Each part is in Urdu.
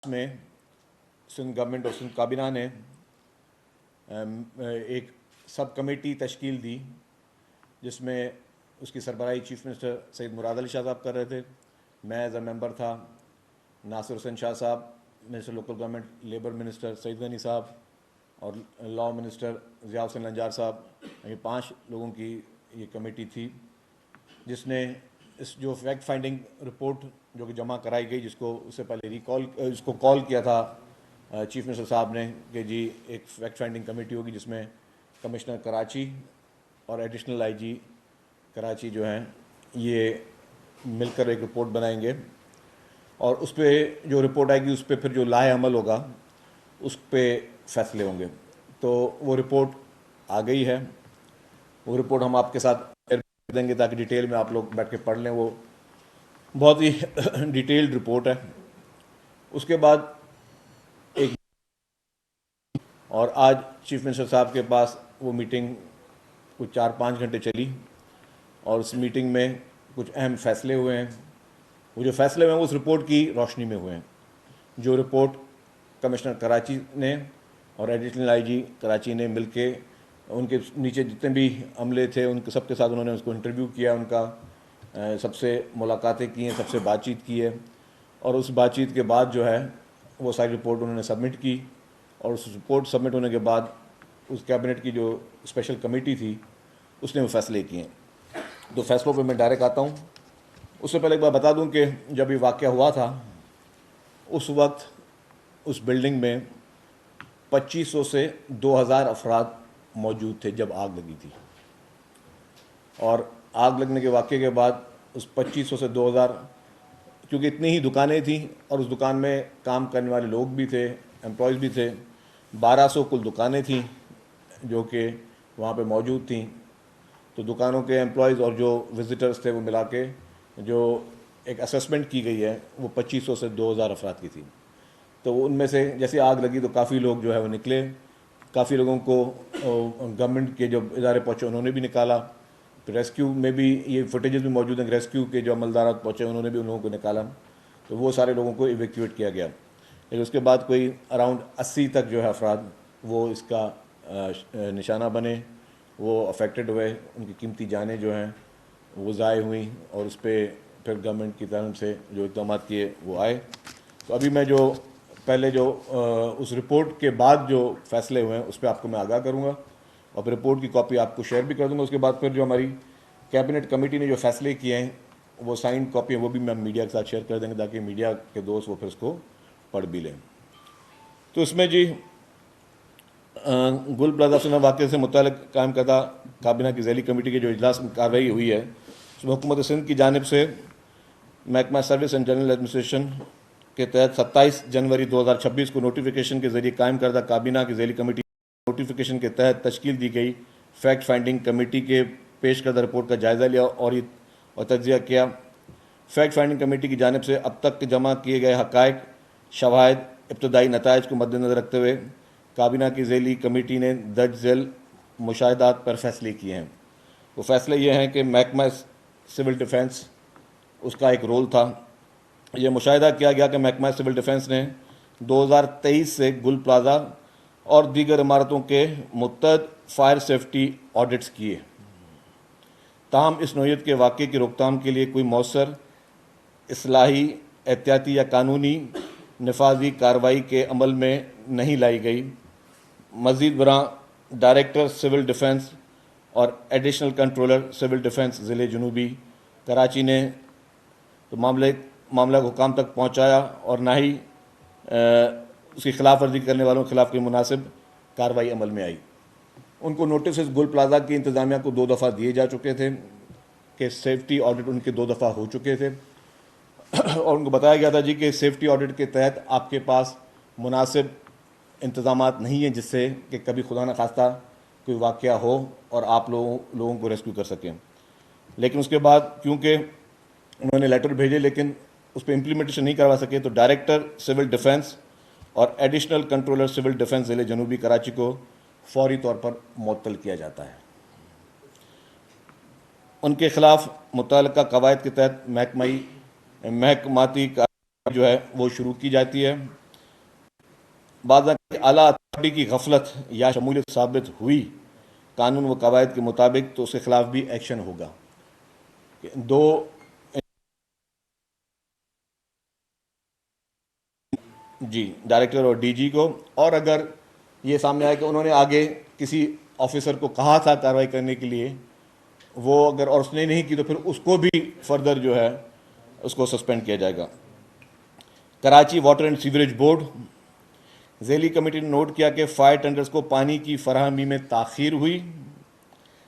میں سندھ گورنمنٹ اور سندھ کابینہ نے ایک سب کمیٹی تشکیل دی جس میں اس کی سربراہی چیف منسٹر سید مراد علی شاہ صاحب کر رہے تھے. میں ایز اے ممبر تھا. ناصر Hussain Shah sahab minister local government labour minister Saeed Ghani sahab اور لاء منسٹر ضیاء الحسن نجار صاحب. یہ 5 لوگوں کی یہ کمیٹی تھی جس نے اس جو فیکٹ فائنڈنگ رپورٹ جو کہ جمع کرائی گئی، جس کو اس سے پہلے اس کو کال کیا تھا چیف منسٹر صاحب نے کہ جی ایک فیکٹ فائنڈنگ کمیٹی ہوگی جس میں کمشنر کراچی اور ایڈیشنل آئی جی کراچی جو ہیں یہ مل کر ایک رپورٹ بنائیں گے، اور اس پہ جو رپورٹ آئے گی اس پہ پھر جو لائحہ عمل ہوگا اس پہ فیصلے ہوں گے. تو وہ رپورٹ آ گئی ہے. وہ رپورٹ ہم آپ کے ساتھ شیئر کر دیں گے تاکہ ڈیٹیل میں آپ لوگ بیٹھ کے پڑھ لیں. وہ بہت ہی ڈیٹیلڈ رپورٹ ہے. اس کے بعد ایک اور آج چیف منسٹر صاحب کے پاس وہ میٹنگ کچھ 4-5 گھنٹے چلی اور اس میٹنگ میں کچھ اہم فیصلے ہوئے ہیں. وہ جو فیصلے ہوئے ہیں وہ اس رپورٹ کی روشنی میں ہوئے ہیں. جو رپورٹ کمشنر کراچی نے اور ایڈیشنل آئی جی کراچی نے مل کے ان کے نیچے جتنے بھی عملے تھے ان کے سب کے ساتھ انہوں نے اس کو انٹرویو کیا، ان کا سب سے ملاقاتیں کی ہیں، سب سے بات چیت کی ہے، اور اس بات چیت کے بعد جو ہے وہ ساری رپورٹ انہوں نے سبمٹ کی. اور اس رپورٹ سبمٹ ہونے کے بعد اس کیبنٹ کی جو اسپیشل کمیٹی تھی اس نے وہ فیصلے کیے ہیں. تو فیصلوں پہ میں ڈائریکٹ آتا ہوں. اس سے پہلے ایک بار بتا دوں کہ جب یہ واقعہ ہوا تھا اس وقت اس بلڈنگ میں 2500 سے 2000 افراد موجود تھے جب آگ لگی تھی. اور آگ لگنے کے واقعے کے بعد اس 2500 سے 2000، کیونکہ اتنی ہی دکانیں تھیں اور اس دکان میں کام کرنے والے لوگ بھی تھے، امپلائیز بھی تھے، 1200 کل دکانیں تھیں جو کہ وہاں پہ موجود تھیں. تو دکانوں کے امپلائیز اور جو وزٹرز تھے وہ ملا کے جو ایک اسسمنٹ کی گئی ہے وہ 2500 سے 2000 افراد کی تھی. تو ان میں سے جیسے آگ لگی تو کافی لوگ جو ہے وہ نکلے. کافی لوگوں کو گورنمنٹ کے جو ادارے پہنچے انہوں نے بھی نکالا. ریسکیو میں بھی یہ فوٹیجز بھی موجود ہیں، ریسکیو کے جو عملدارات پہنچے انہوں نے بھی ان لوگوں کو نکالا. تو وہ سارے لوگوں کو ایویکیویٹ کیا گیا. لیکن اس کے بعد کوئی اراؤنڈ 80 تک جو ہے افراد وہ اس کا نشانہ بنے، وہ افیکٹڈ ہوئے، ان کی قیمتی جانیں جو ہیں وہ ضائع ہوئیں، اور اس پہ پھر گورنمنٹ کی طرف سے جو اقدامات کیے وہ آئے. تو ابھی میں جو پہلے جو اس رپورٹ کے بعد جو فیصلے ہوئے ہیں اس پہ آپ کو میں آگاہ کروں گا، اور پھر رپورٹ کی کاپی آپ کو شیئر بھی کر دوں گا. اس کے بعد پھر جو ہماری کیبنٹ کمیٹی نے جو فیصلے کیے ہیں وہ سائنڈ کاپی ہیں وہ بھی میں میڈیا کے ساتھ شیئر کر دیں گے تاکہ میڈیا کے دوست وہ پھر اس کو پڑھ بھی لیں. تو اس میں جی گل پلازہ فسنا واقعے سے متعلق قائم کردہ کابینہ کی ذیلی کمیٹی کے جو اجلاس میں کارروائی ہوئی ہے اس میں حکومت سندھ کی جانب سے محکمہ سروس اینڈ جنرل ایڈمنسٹریشن کے تحت 27 جنوری 2026 کو نوٹیفیکیشن کے ذریعے قائم کردہ کابینہ کی ذیلی کمیٹی نوٹیفیکیشن کے تحت تشکیل دی گئی فیکٹ فائنڈنگ کمیٹی کے پیش کردہ رپورٹ کا جائزہ لیا اور تجزیہ کیا. فیکٹ فائنڈنگ کمیٹی کی جانب سے اب تک جمع کیے گئے حقائق، شواہد، ابتدائی نتائج کو مد نظر رکھتے ہوئے کابینہ کی ذیلی کمیٹی نے درج ذیل مشاہدات پر فیصلے کیے ہیں. وہ فیصلے یہ ہیں کہ محکمہ سول ڈیفنس اس کا ایک رول تھا. یہ مشاہدہ کیا گیا کہ محکمہ سول ڈیفنس نے 2023 سے گل پلازہ اور دیگر عمارتوں کے متعدد فائر سیفٹی آڈٹس کیے، تاہم اس نوعیت کے واقعے کی روک تھام کے لیے کوئی مؤثر اصلاحی، احتیاطی یا قانونی نفاذی کارروائی کے عمل میں نہیں لائی گئی. مزید برآں ڈائریکٹر سول ڈیفنس اور ایڈیشنل کنٹرولر سول ڈیفنس ضلع جنوبی کراچی نے تو معاملہ کو حکام تک پہنچایا اور نہ ہی اس کی خلاف ورزی کرنے والوں کے خلاف کوئی مناسب کارروائی عمل میں آئی. ان کو نوٹسز گل پلازہ کی انتظامیہ کو 2 دفعہ دیے جا چکے تھے کہ سیفٹی آڈٹ ان کے 2 دفعہ ہو چکے تھے، اور ان کو بتایا گیا تھا جی کہ سیفٹی آڈٹ کے تحت آپ کے پاس مناسب انتظامات نہیں ہیں جس سے کہ کبھی خدا نخواستہ کوئی واقعہ ہو اور آپ لوگوں کو ریسکیو کر سکیں. لیکن اس کے بعد کیونکہ انہوں نے لیٹر بھیجے لیکن اس پہ امپلیمنٹیشن نہیں کروا سکے تو ڈائریکٹر سول ڈیفنس اور ایڈیشنل کنٹرولر سول ڈیفنس ضلع جنوبی کراچی کو فوری طور پر معطل کیا جاتا ہے. ان کے خلاف متعلقہ قواعد کے تحت محکماتی کارروائی جو ہے وہ شروع کی جاتی ہے. بعض اعلیٰ اتھارٹی کی غفلت یا شمولیت ثابت ہوئی قانون و قواعد کے مطابق تو اس کے خلاف بھی ایکشن ہوگا. دو جی ڈائریکٹر اور ڈی جی کو، اور اگر یہ سامنے آئے کہ انہوں نے آگے کسی آفیسر کو کہا تھا کارروائی کرنے کے لیے، وہ اگر اور اس نے نہیں کی تو پھر اس کو بھی فردر جو ہے اس کو سسپینڈ کیا جائے گا. Karachi water and sewerage board, ذیلی کمیٹی نے نوٹ کیا کہ فائر ٹینڈرز کو پانی کی فراہمی میں تاخیر ہوئی،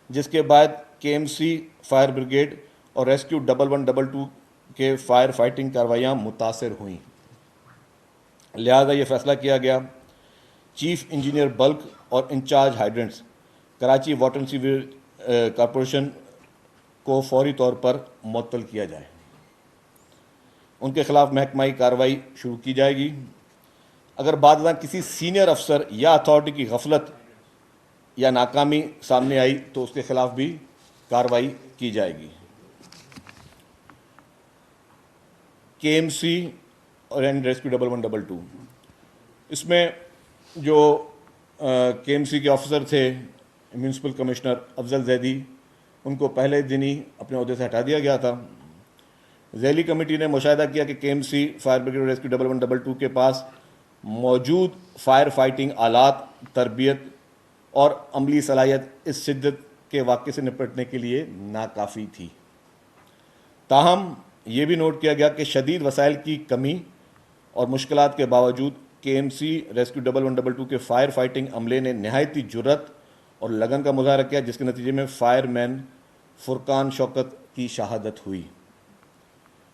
جس کے بعد کے ایم سی، فائر بریگیڈ اور ریسکیو 1112 کے فائر فائٹنگ کارروائیاں متاثر ہوئیں. لہذا یہ فیصلہ کیا گیا چیف انجینئر بلک اور in charge hydrants Karachi water and sewerage corporation کو فوری طور پر معطل کیا جائے. ان کے خلاف محکمائی کارروائی شروع کی جائے گی. اگر بعد ازاں کسی سینئر افسر یا اتھارٹی کی غفلت یا ناکامی سامنے آئی تو اس کے خلاف بھی کارروائی کی جائے گی. کے ایم سی اور اینڈ ریسکیو 1112، اس میں جو کے ایم سی کے آفیسر تھے میونسپل کمشنر افضل زیدی، ان کو پہلے دن ہی اپنے عہدے سے ہٹا دیا گیا تھا. ذیلی کمیٹی نے مشاہدہ کیا کہ کے ایم سی، فائر بریگیڈ اور ریسکیو 1112 کے پاس موجود فائر فائٹنگ آلات، تربیت اور عملی صلاحیت اس شدت کے واقعے سے نپٹنے کے لیے ناکافی تھی. تاہم یہ بھی نوٹ کیا گیا کہ شدید وسائل کی کمی اور مشکلات کے باوجود کے ایم سی، ریسکیو 1112 کے فائر فائٹنگ عملے نے نہایتی جرات اور لگن کا مظاہرہ کیا، جس کے نتیجے میں فائر مین فرقان شوکت کی شہادت ہوئی.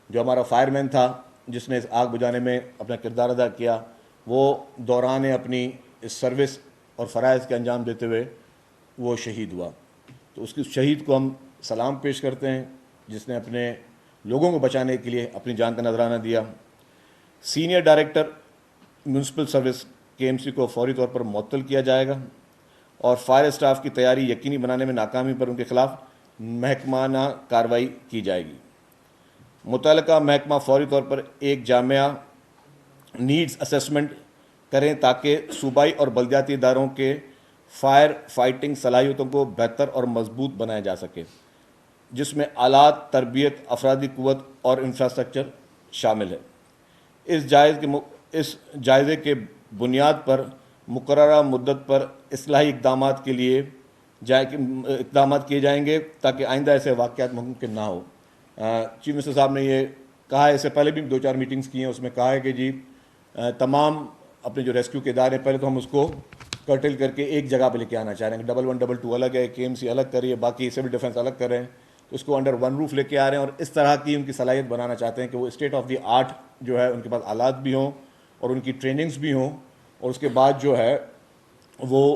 جو ہمارا فائر مین تھا جس نے اس آگ بجھانے میں اپنا کردار ادا کیا، وہ دوران اپنی اس سروس اور فرائض کے انجام دیتے ہوئے وہ شہید ہوا. تو اس کی شہید کو ہم سلام پیش کرتے ہیں جس نے اپنے لوگوں کو بچانے کے لیے اپنی جان کا نذرانہ دیا. سینئر ڈائریکٹر میونسپل سروس کے ایم سی کو فوری طور پر معطل کیا جائے گا اور فائر اسٹاف کی تیاری یقینی بنانے میں ناکامی پر ان کے خلاف محکمانہ کارروائی کی جائے گی. متعلقہ محکمہ فوری طور پر ایک جامعہ نیڈز اسیسمنٹ کریں تاکہ صوبائی اور بلدیاتی اداروں کے فائر فائٹنگ صلاحیتوں کو بہتر اور مضبوط بنایا جا سکے، جس میں آلات، تربیت، افرادی قوت اور انفراسٹرکچر شامل ہے. اس جائزے کے بنیاد پر مقررہ مدت پر اصلاحی اقدامات کیے جائیں گے تاکہ آئندہ ایسے واقعات ممکن نہ ہو. چیف منسٹر صاحب نے یہ کہا ہے، اس سے پہلے بھی 2-4 میٹنگز کی ہیں، اس میں کہا ہے کہ جی تمام اپنے جو ریسکیو کے ادارے پہلے تو ہم اس کو کرٹل کر کے ایک جگہ پہ لے کے آنا چاہ رہے ہیں. 1112 الگ ہے، کے ایم سی الگ کر رہی ہے، باقی سول ڈیفنس الگ کر رہے ہیں، تو اس کو انڈر ون روف لے کے آ رہے ہیں اور اس طرح کی ان کی صلاحیت بنانا چاہتے ہیں کہ وہ اسٹیٹ آف دی آرٹ جو ہے ان کے پاس آلات بھی ہوں اور ان کی ٹریننگز بھی ہوں، اور اس کے بعد جو ہے وہ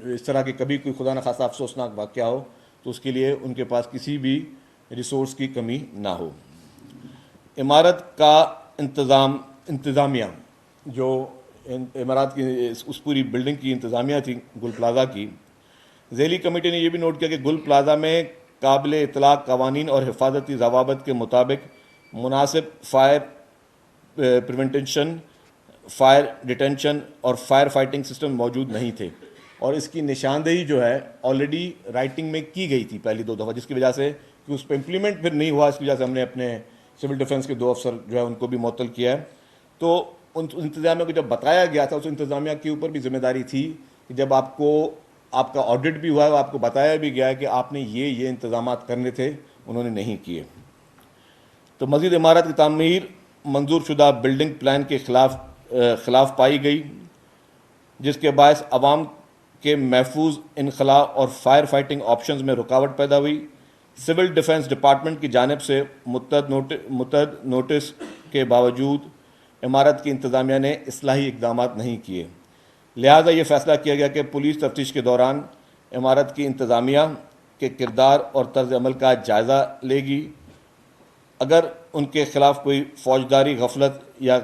اس طرح کی کبھی کوئی خدا نخواستہ افسوسناک واقعہ ہو تو اس کے لیے ان کے پاس کسی بھی ریسورس کی کمی نہ ہو. عمارت کا انتظامیہ، جو عمارات کی اس پوری بلڈنگ کی انتظامیہ تھی گل پلازا کی، ذیلی کمیٹی نے یہ بھی نوٹ کیا کہ گل پلازا میں قابل اطلاق قوانین اور حفاظتی ضوابط کے مطابق مناسب فائر پریونٹیشن، فائر ڈیٹینشن اور فائر فائٹنگ سسٹم موجود نہیں تھے، اور اس کی نشاندہی جو ہے آلریڈی رائٹنگ میں کی گئی تھی پہلی 2 دفعہ، جس کی وجہ سے کہ اس پہ امپلیمنٹ پھر نہیں ہوا، اس کی وجہ سے ہم نے اپنے سول ڈیفنس کے 2 افسر جو ہے ان کو بھی معطل کیا ہے. تو ان انتظامیہ کو جب بتایا گیا تھا، اس انتظامیہ کے اوپر بھی ذمہ داری تھی کہ جب آپ کا آڈٹ بھی ہوا ہے، آپ کو بتایا بھی گیا ہے کہ آپ نے یہ انتظامات کرنے تھے، انہوں نے نہیں کیے. تو مزید عمارت کی تعمیر منظور شدہ بلڈنگ پلان کے خلاف پائی گئی، جس کے باعث عوام کے محفوظ انخلاء اور فائر فائٹنگ آپشنز میں رکاوٹ پیدا ہوئی. سول ڈیفنس ڈپارٹمنٹ کی جانب سے متعدد نوٹس کے باوجود عمارت کی انتظامیہ نے اصلاحی اقدامات نہیں کیے. لہذا یہ فیصلہ کیا گیا کہ پولیس تفتیش کے دوران عمارت کی انتظامیہ کے کردار اور طرز عمل کا جائزہ لے گی. اگر ان کے خلاف کوئی فوجداری غفلت یا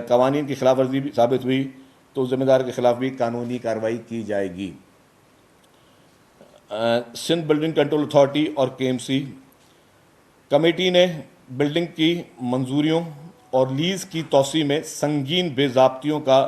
قوانین کی خلاف ورزی ثابت ہوئی تو ذمہ دار کے خلاف بھی قانونی کارروائی کی جائے گی. سندھ بلڈنگ کنٹرول اتھارٹی اور کے ایم سی کمیٹی نے بلڈنگ کی منظوریوں اور لیز کی توسیع میں سنگین بے ضابطیوں کا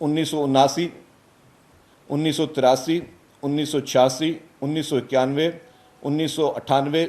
1979, 1983, 1986, 1991, 1998,